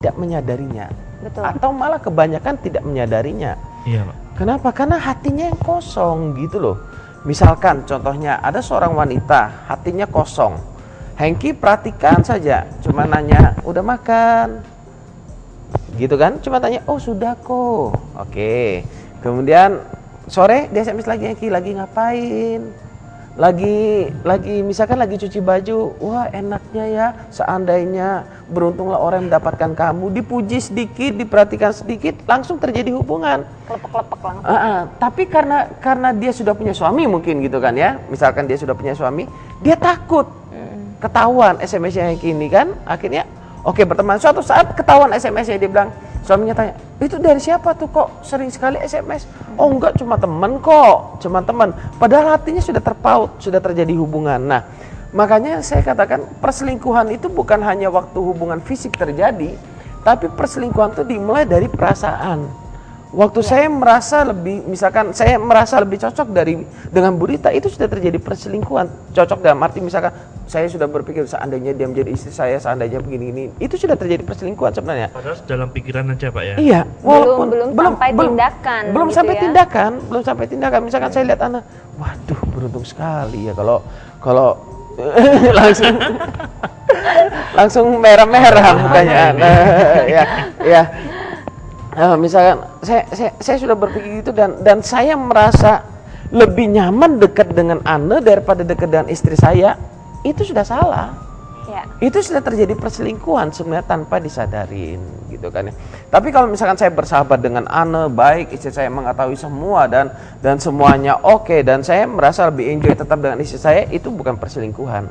tidak menyadarinya. Betul. Atau malah kebanyakan tidak menyadarinya. Iya, Pak. Kenapa? Karena hatinya yang kosong gitu loh. Misalkan contohnya ada seorang wanita hatinya kosong. Hengki perhatikan saja, cuma nanya udah makan, gitu kan? Cuma tanya oh sudah kok. Oke. Kemudian sore dia SMS lagi, Hengki lagi ngapain? Lagi misalkan lagi cuci baju. Wah enaknya ya, seandainya beruntunglah orang yang mendapatkan kamu. Dipuji sedikit, diperhatikan sedikit, langsung terjadi hubungan. Kelepek-kelepek langsung. Tapi karena dia sudah punya suami mungkin gitu kan ya. Misalkan dia sudah punya suami, dia takut ketahuan SMS-nya yang kini kan. Akhirnya oke berteman, suatu saat ketahuan SMS-nya, dia bilang, suaminya tanya, itu dari siapa tuh kok sering sekali SMS? Oh enggak, cuma teman kok, cuma teman. Padahal hatinya sudah terpaut, sudah terjadi hubungan. Nah, makanya saya katakan perselingkuhan itu bukan hanya waktu hubungan fisik terjadi, tapi perselingkuhan itu dimulai dari perasaan. Waktu saya merasa lebih, misalkan saya merasa lebih cocok dengan Bu Rita, itu sudah terjadi perselingkuhan. Cocok dalam arti misalkan saya sudah berpikir seandainya dia menjadi istri saya, seandainya begini-gini, itu sudah terjadi perselingkuhan sebenarnya. Padahal dalam pikiran aja Pak ya. Iya, walaupun belum sampai tindakan. Belum gitu sampai ya. tindakan, belum sampai tindakan. Misalkan saya lihat anak, waduh beruntung sekali ya kalau langsung merah-merah mukanya. Ya. Misalkan saya sudah berpikir gitu dan saya merasa lebih nyaman dekat dengan Ane daripada dekat dengan istri saya, itu sudah salah. Ya. Itu sudah terjadi perselingkuhan sebenarnya tanpa disadarin gitu kan ya. Tapi kalau misalkan saya bersahabat dengan Ane, baik, istri saya mengetahui semua dan semuanya oke, dan saya merasa lebih enjoy tetap dengan istri saya, itu bukan perselingkuhan.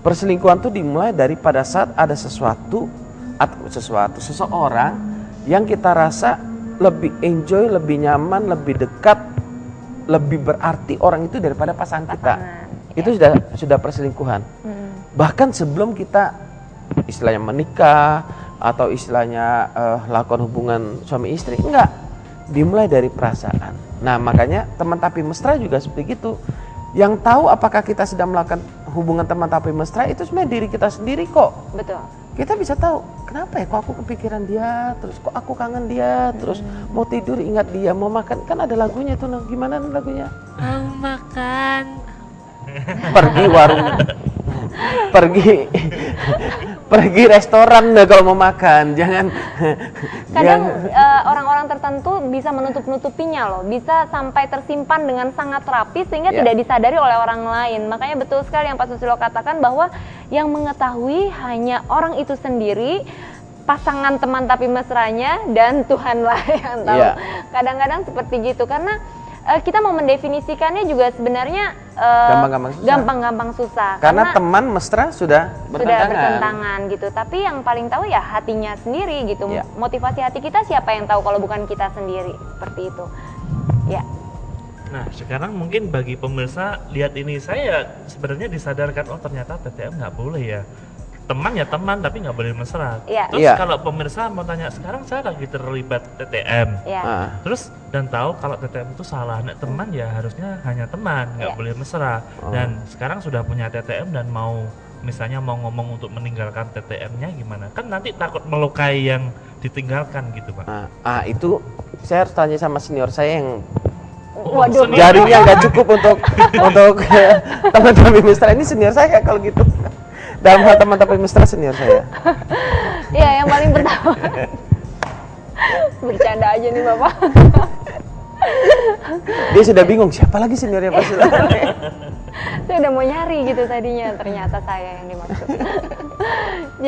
Perselingkuhan itu dimulai dari pada saat ada sesuatu atau seseorang yang kita rasa lebih enjoy, lebih nyaman, lebih dekat, lebih berarti orang itu daripada pasangan kita. Itu sudah perselingkuhan. Bahkan sebelum kita istilahnya menikah atau istilahnya lakukan hubungan suami istri, enggak, dimulai dari perasaan. Nah makanya teman tapi mesra juga seperti itu. Yang tahu apakah kita sedang melakukan hubungan teman tapi mesra itu sebenarnya diri kita sendiri kok. Betul. Kita bisa tahu kenapa ya kok aku kepikiran dia, terus kok aku kangen dia, terus mau tidur ingat dia, mau makan, kan ada lagunya tuh. Nah, gimana lagunya? Mau makan. Pergi warung, pergi restoran deh kalau mau makan, jangan. Kadang orang-orang tertentu bisa menutup-nutupinya loh, bisa sampai tersimpan dengan sangat rapi sehingga tidak disadari oleh orang lain. Makanya betul sekali yang Pak Susilo katakan bahwa yang mengetahui hanya orang itu sendiri, pasangan teman tapi mesranya, dan Tuhanlah yang tahu. Kadang-kadang seperti gitu karena kita mau mendefinisikannya juga sebenarnya gampang-gampang susah. Karena teman mesra sudah bertentangan gitu. Tapi yang paling tahu ya hatinya sendiri gitu. Motivasi hati kita siapa yang tahu kalau bukan kita sendiri, seperti itu. Ya. Nah sekarang mungkin bagi pemirsa lihat ini, saya sebenarnya disadarkan oh ternyata TTM nggak boleh ya. Teman ya teman, tapi nggak boleh mesra. Terus kalau pemirsa mau tanya, sekarang saya lagi terlibat TTM, terus dan tahu kalau TTM itu salah. Nah, teman ya harusnya hanya teman, nggak boleh mesra. Dan sekarang sudah punya TTM dan mau misalnya mau ngomong untuk meninggalkan TTM-nya gimana? Kan nanti takut melukai yang ditinggalkan gitu Pak. Itu saya harus tanya sama senior saya yang jarinya nggak cukup untuk teman-teman mesra. Ini senior saya kalau gitu. Dalam hal teman tapi mesra senior saya. Iya, yang paling pertama. Bercanda aja nih Bapak. Dia sudah bingung siapa lagi seniornya Pak Sila. Saya udah mau nyari gitu tadinya, ternyata saya yang dimaksud.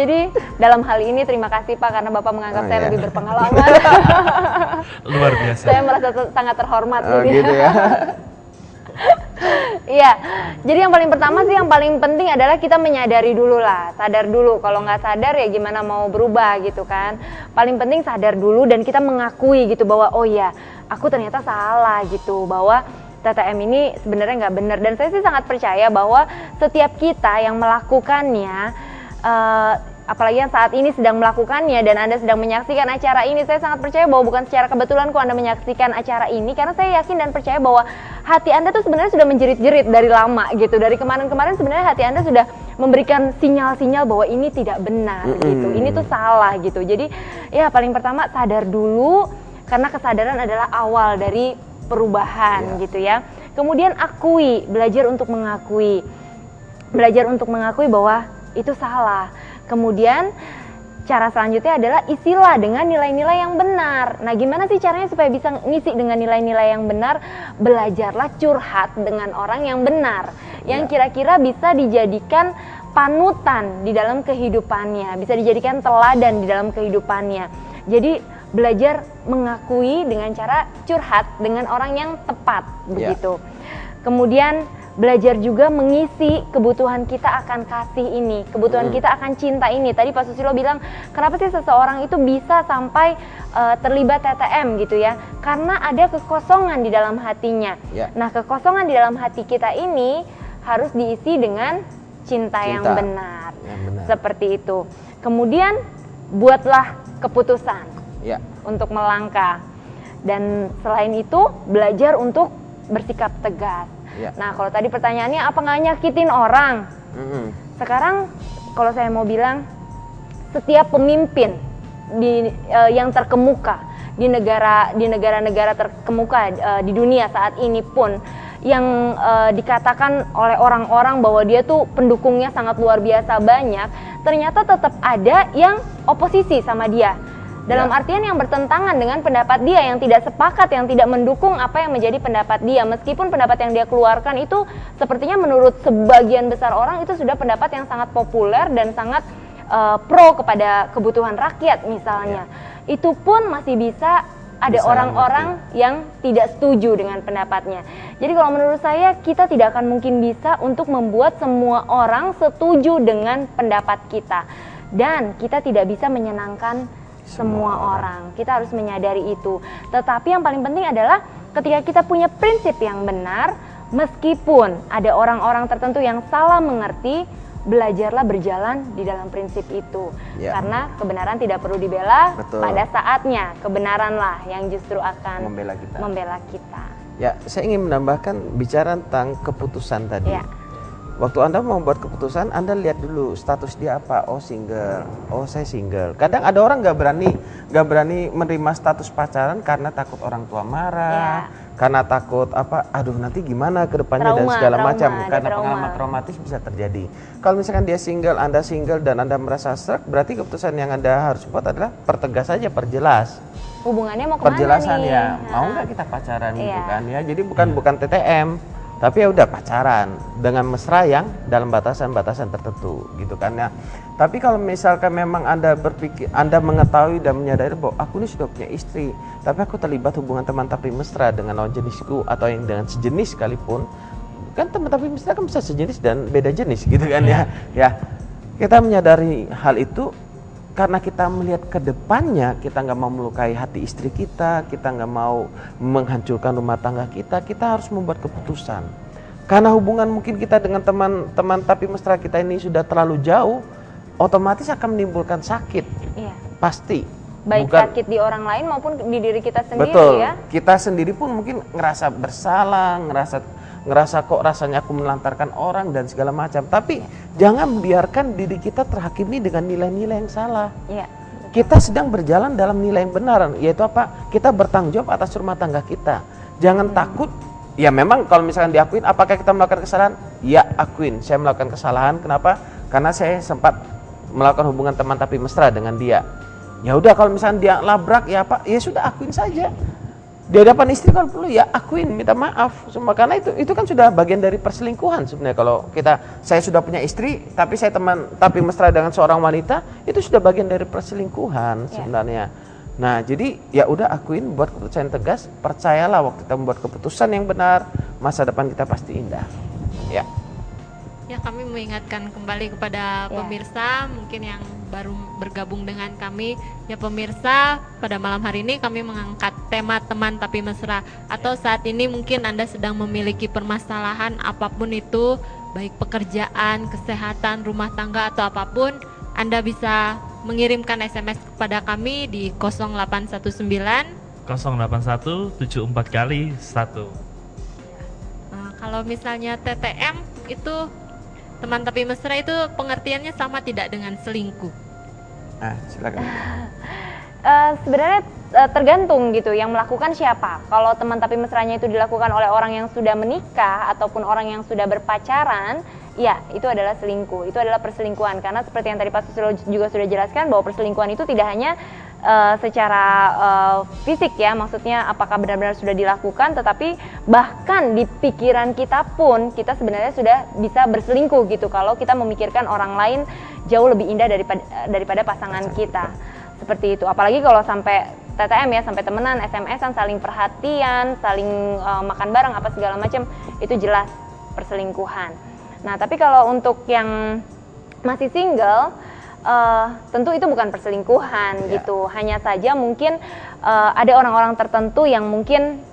Jadi dalam hal ini terima kasih Pak karena Bapak menganggap saya lebih berpengalaman. Luar biasa. Saya merasa sangat terhormat. Gitu ya. Iya, jadi yang paling pertama sih, yang paling penting adalah kita menyadari dulu lah, sadar dulu. Kalau nggak sadar ya gimana mau berubah gitu kan. Paling penting sadar dulu dan kita mengakui gitu bahwa oh ya, aku ternyata salah gitu, bahwa TTM ini sebenarnya nggak benar. Dan saya sih sangat percaya bahwa setiap kita yang melakukannya, apalagi yang saat ini sedang melakukannya dan Anda sedang menyaksikan acara ini, saya sangat percaya bahwa bukan secara kebetulan kok Anda menyaksikan acara ini, karena saya yakin dan percaya bahwa hati Anda tuh sebenarnya sudah menjerit-jerit dari lama gitu. Dari kemarin-kemarin sebenarnya hati Anda sudah memberikan sinyal-sinyal bahwa ini tidak benar gitu, ini tuh salah gitu. Jadi ya paling pertama sadar dulu, karena kesadaran adalah awal dari perubahan gitu ya. Kemudian akui, belajar untuk mengakui bahwa itu salah. Kemudian cara selanjutnya adalah isilah dengan nilai-nilai yang benar. Nah, gimana sih caranya supaya bisa ngisi dengan nilai-nilai yang benar? Belajarlah curhat dengan orang yang benar, yang kira-kira bisa dijadikan panutan di dalam kehidupannya, bisa dijadikan teladan di dalam kehidupannya. Jadi belajar mengakui dengan cara curhat dengan orang yang tepat, begitu. Kemudian belajar juga mengisi kebutuhan kita akan kasih ini, kebutuhan kita akan cinta ini. Tadi Pak Susilo bilang, kenapa sih seseorang itu bisa sampai terlibat TTM gitu ya? Karena ada kekosongan di dalam hatinya. Nah, kekosongan di dalam hati kita ini harus diisi dengan cinta. Yang benar. Seperti itu. Kemudian buatlah keputusan untuk melangkah. Dan selain itu, belajar untuk bersikap tegas. Nah, kalau tadi pertanyaannya apa nggak nyakitin orang? Sekarang kalau saya mau bilang, setiap pemimpin yang terkemuka di negara-negara terkemuka di dunia saat ini pun, yang dikatakan oleh orang-orang bahwa dia tuh pendukungnya sangat luar biasa banyak, ternyata tetap ada yang oposisi sama dia. Dalam artian yang bertentangan dengan pendapat dia, yang tidak sepakat, yang tidak mendukung apa yang menjadi pendapat dia. Meskipun pendapat yang dia keluarkan itu sepertinya menurut sebagian besar orang itu sudah pendapat yang sangat populer dan sangat pro kepada kebutuhan rakyat misalnya. Itu pun masih bisa ada orang-orang yang tidak setuju dengan pendapatnya. Jadi kalau menurut saya, kita tidak akan mungkin bisa untuk membuat semua orang setuju dengan pendapat kita. Dan kita tidak bisa menyenangkan semua orang. Kita harus menyadari itu. Tetapi yang paling penting adalah ketika kita punya prinsip yang benar, meskipun ada orang-orang tertentu yang salah mengerti, belajarlah berjalan di dalam prinsip itu. Karena kebenaran tidak perlu dibela. Pada saatnya kebenaranlah yang justru akan membela kita. Ya, saya ingin menambahkan bicara tentang keputusan tadi. Waktu Anda mau buat keputusan, Anda lihat dulu status dia apa. Oh, single. Oh, saya single. Kadang ada orang nggak berani menerima status pacaran karena takut orang tua marah, karena takut aduh nanti gimana ke depannya dan segala macam. Karena pengalaman traumatis bisa terjadi. Kalau misalkan dia single, Anda single dan Anda merasa serak, berarti keputusan yang Anda harus buat adalah pertegas saja, perjelas. Hubungannya mau kemana perjelasan nih? Mau nggak kita pacaran gitu kan ya. Jadi bukan TTM. Tapi ya udah pacaran dengan mesra yang dalam batasan-batasan tertentu gitu kan ya. Tapi kalau misalkan memang Anda berpikir, Anda mengetahui dan menyadari bahwa aku ini sudah punya istri, tapi aku terlibat hubungan teman tapi mesra dengan lawan jenisku atau yang dengan sejenis sekalipun, kan teman tapi mesra kan bisa sejenis dan beda jenis gitu kan ya. Ya, kita menyadari hal itu karena kita melihat ke depannya, kita nggak mau melukai hati istri kita, kita nggak mau menghancurkan rumah tangga kita harus membuat keputusan. Karena hubungan mungkin kita dengan teman-teman tapi mesra kita ini sudah terlalu jauh, otomatis akan menimbulkan sakit. Pasti. Baik sakit di orang lain maupun di diri kita sendiri. Betul. Kita sendiri pun mungkin ngerasa bersalah, ngerasa kok rasanya aku melantarkan orang dan segala macam. Tapi jangan biarkan diri kita terhakimi dengan nilai-nilai yang salah. Kita sedang berjalan dalam nilai yang benar, yaitu apa? Kita bertanggung jawab atas rumah tangga kita. Jangan takut. Ya memang kalau misalkan diakuin, apakah kita melakukan kesalahan? Ya, akuin. Saya melakukan kesalahan. Kenapa? Karena saya sempat melakukan hubungan teman tapi mesra dengan dia. Ya udah, kalau misalkan dia labrak ya apa? Ya sudah, akuin saja. Di hadapan istri kalau perlu ya akuin, minta maaf semua, karena itu kan sudah bagian dari perselingkuhan sebenarnya. Kalau saya sudah punya istri tapi saya teman tapi mesra dengan seorang wanita, itu sudah bagian dari perselingkuhan sebenarnya. Nah, jadi ya udah akuin, buat keputusan yang tegas, percayalah waktu kita membuat keputusan yang benar, masa depan kita pasti indah. Ya. Ya, kami mengingatkan kembali kepada pemirsa mungkin yang baru bergabung dengan kami. Ya pemirsa, pada malam hari ini kami mengangkat tema teman tapi mesra. Atau saat ini mungkin Anda sedang memiliki permasalahan apapun itu, baik pekerjaan, kesehatan, rumah tangga atau apapun, Anda bisa mengirimkan SMS kepada kami di 0819 081 74 kali 1. Kalau misalnya TTM itu teman tapi mesra itu pengertiannya sama tidak dengan selingkuh? Silakan. Sebenarnya tergantung gitu yang melakukan siapa. Kalau teman tapi mesranya itu dilakukan oleh orang yang sudah menikah ataupun orang yang sudah berpacaran, ya itu adalah selingkuh, itu adalah perselingkuhan. Karena seperti yang tadi Pak Susilo juga sudah jelaskan bahwa perselingkuhan itu tidak hanya secara fisik ya, maksudnya apakah benar-benar sudah dilakukan, tetapi bahkan di pikiran kita pun kita sebenarnya sudah bisa berselingkuh gitu kalau kita memikirkan orang lain jauh lebih indah daripada pasangan kita. Seperti itu, apalagi kalau sampai TTM ya, sampai temenan, SMS-an, saling perhatian, saling makan bareng apa segala macam, itu jelas perselingkuhan. Nah, tapi kalau untuk yang masih single, tentu itu bukan perselingkuhan gitu. Hanya saja mungkin ada orang-orang tertentu yang mungkin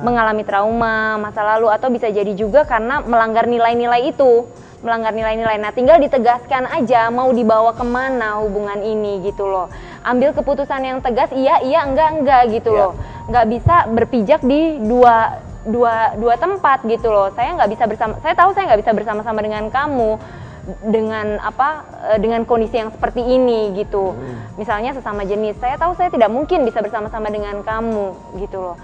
mengalami trauma masa lalu, atau bisa jadi juga karena melanggar nilai-nilai itu. Nah, tinggal ditegaskan aja mau dibawa kemana hubungan ini gitu loh. Ambil keputusan yang tegas, iya, enggak gitu loh. Nggak bisa berpijak di dua tempat gitu loh. Saya tahu saya nggak bisa bersama-sama dengan kamu dengan kondisi yang seperti ini gitu. Misalnya sesama jenis, saya tahu saya tidak mungkin bisa bersama-sama dengan kamu gitu loh.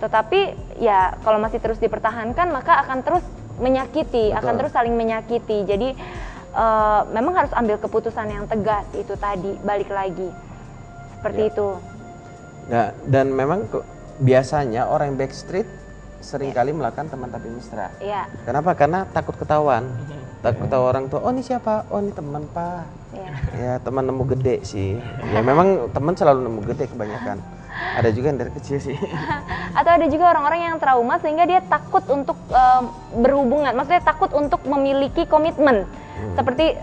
Tetapi ya kalau masih terus dipertahankan maka akan terus menyakiti. Betul. Akan terus saling menyakiti. Jadi memang harus ambil keputusan yang tegas, itu tadi balik lagi seperti itu. Nah, dan memang biasanya orang backstreet seringkali melakukan teman tapi mesra. Kenapa? Karena takut ketahuan. Takut ketahuan orang tua. Oh, ini siapa? Oh, ini teman Pak. Ya, teman nemu gede sih. Ya memang teman selalu nemu gede kebanyakan. Ada juga yang dari kecil sih. Atau ada juga orang-orang yang trauma sehingga dia takut untuk berhubungan. Maksudnya takut untuk memiliki komitmen. Seperti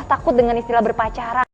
takut dengan istilah berpacaran.